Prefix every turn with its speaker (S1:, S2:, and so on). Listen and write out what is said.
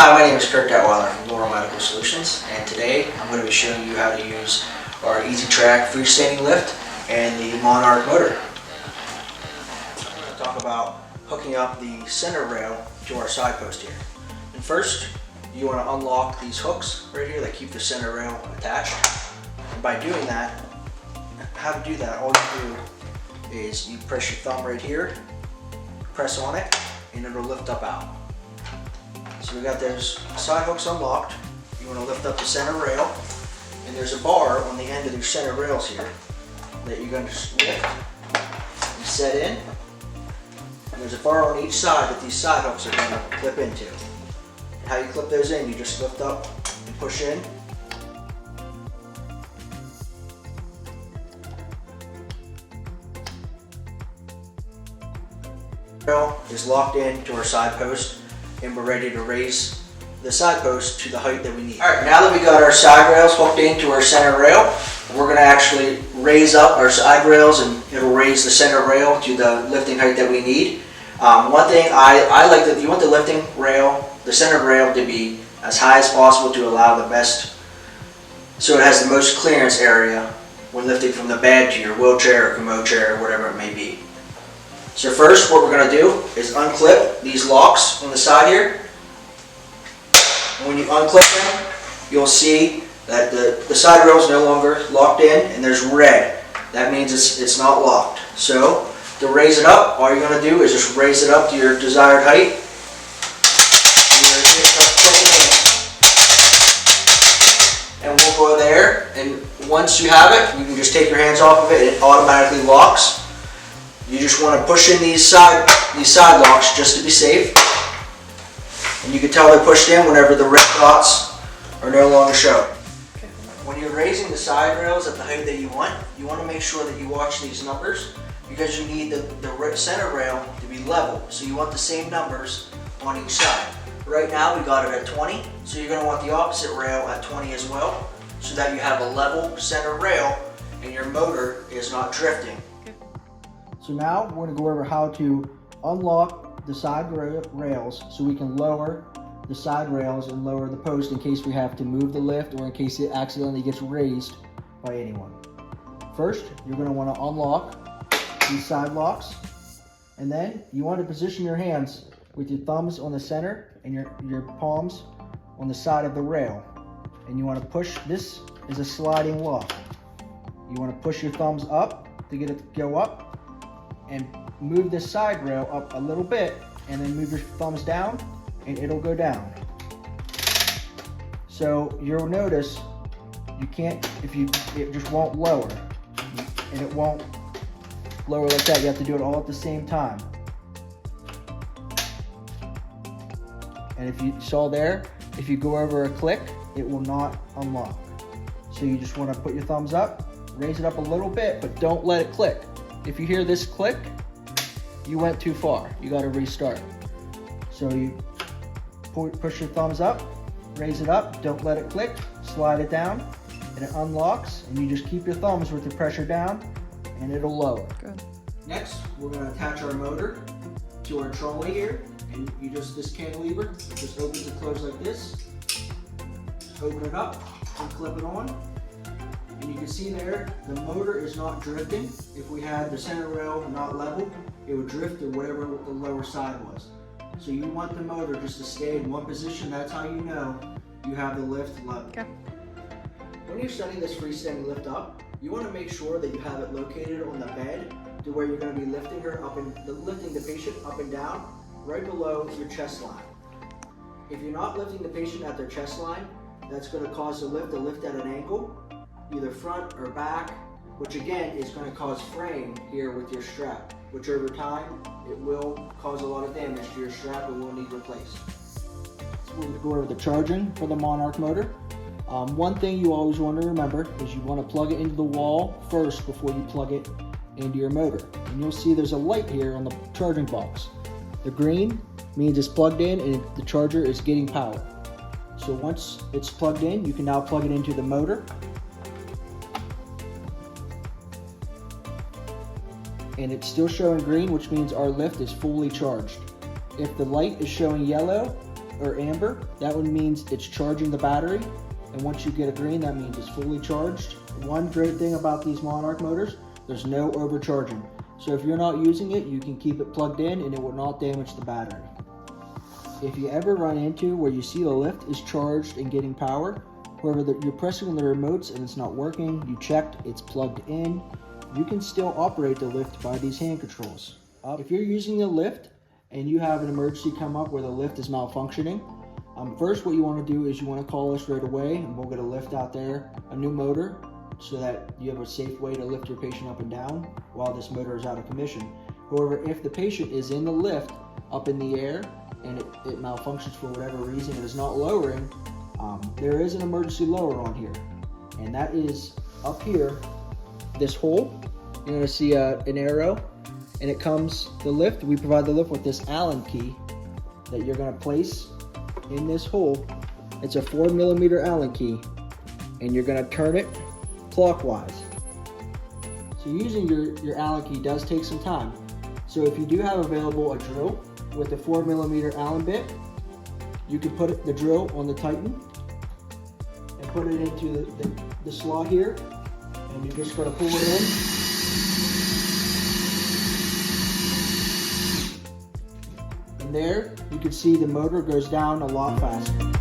S1: Hi, my name is Kirk Detweiler from LaurelMed Solutions, and today I'm going to be showing you how to use our Easy Track freestanding lift and the Monarch motor. I'm going to talk about hooking up the center rail to our side post here. And first, you want to unlock these hooks right here that keep the center rail attached. And by doing that, how to do that, all you do is you press your thumb right here, press on it, and it'll lift up out. So we got those side hooks unlocked. You want to lift up the center rail, and there's a bar on the end of your center rails here that you're going to just lift and set in. And there's a bar on each side that these side hooks are going to clip into. And how you clip those in, you just lift up and push in. Rail is locked in to our side post, and we're ready to raise the side post to the height that we need. Alright, now that we got our side rails hooked into our center rail, we're going to actually raise up our side rails and it'll raise the center rail to the lifting height that we need. One thing I like that you want the lifting rail, the center rail, to be as high as possible to allow the best, so it has the most clearance area when lifting from the bed to your wheelchair or commode chair or whatever it may be. So first, what we're going to do is unclip these locks on the side here. And when you unclip them, you'll see that the side rail is no longer locked in and there's red. That means it's not locked. So to raise it up, all you're going to do is just raise it up to your desired height. And we'll go there, and once you have it, you can just take your hands off of it and it automatically locks. You just want to push in these side locks just to be safe. And you can tell they're pushed in whenever the red dots are no longer shown. When you're raising the side rails at the height that you want to make sure that you watch these numbers, because you need the center rail to be level. So you want the same numbers on each side. Right now we got it at 20, so you're going to want the opposite rail at 20 as well, so that you have a level center rail and your motor is not drifting. So now we're going to go over how to unlock the side rails so we can lower the side rails and lower the post in case we have to move the lift or in case it accidentally gets raised by anyone. First, you're going to want to unlock these side locks, and then you want to position your hands with your thumbs on the center and your palms on the side of the rail. And you want to push, this is a sliding lock. You want to push your thumbs up to get it to go up, and move this side rail up a little bit, and then move your thumbs down and it'll go down. So you'll notice you can't, it just won't lower, and it won't lower like that. You have to do it all at the same time. And if you saw there, if you go over a click, it will not unlock. So you just want to put your thumbs up, raise it up a little bit, but don't let it click. If you hear this click, you went too far. You got to restart. So you push your thumbs up, raise it up, don't let it click, slide it down, and it unlocks, and you just keep your thumbs with the pressure down, and it'll lower. Good. Next, we're going to attach our motor to our trolley here, and this cantilever just opens and closes like this. Open it up and clip it on. And you can see there, the motor is not drifting. If we had the center rail not level, it would drift to whatever the lower side was. So you want the motor just to stay in one position. That's how you know you have the lift level. Okay. When you're setting this freestanding lift up, you want to make sure that you have it located on the bed to where you're going to be lifting her up and lifting the patient up and down right below your chest line. If you're not lifting the patient at their chest line, that's going to cause the lift to lift at an angle, either front or back, which again is going to cause fraying here with your strap, which over time it will cause a lot of damage to your strap and will need replaced. So we'll go over the charging for the Monarch motor. One thing you always want to remember is you want to plug it into the wall first before you plug it into your motor. And you'll see there's a light here on the charging box. The green means it's plugged in and the charger is getting power. So once it's plugged in, you can now plug it into the motor. And it's still showing green, which means our lift is fully charged. If the light is showing yellow, or amber, that one means it's charging the battery. And once you get a green, that means it's fully charged. One great thing about these Monarch motors, there's no overcharging. So if you're not using it, you can keep it plugged in and it will not damage the battery. If you ever run into where you see the lift is charged and getting power, however, you're pressing on the remotes and it's not working, you checked, it's plugged in, you can still operate the lift by these hand controls. If you're using the lift and you have an emergency come up where the lift is malfunctioning, first what you want to do is you want to call us right away and we'll get a lift out there, a new motor, so that you have a safe way to lift your patient up and down while this motor is out of commission. However, if the patient is in the lift up in the air and it malfunctions for whatever reason and is not lowering, there is an emergency lower on here, and that is up here, this hole. You're going to see an arrow, and it comes, the lift, we provide the lift with this Allen key that you're going to place in this hole. It's a 4mm Allen key, and you're going to turn it clockwise. So using your Allen key does take some time. So if you do have available a drill with a 4mm Allen bit, you can put the drill on the Titan and put it into the slot here, and you're just going to pull it in. And there, you can see the motor goes down a lot faster.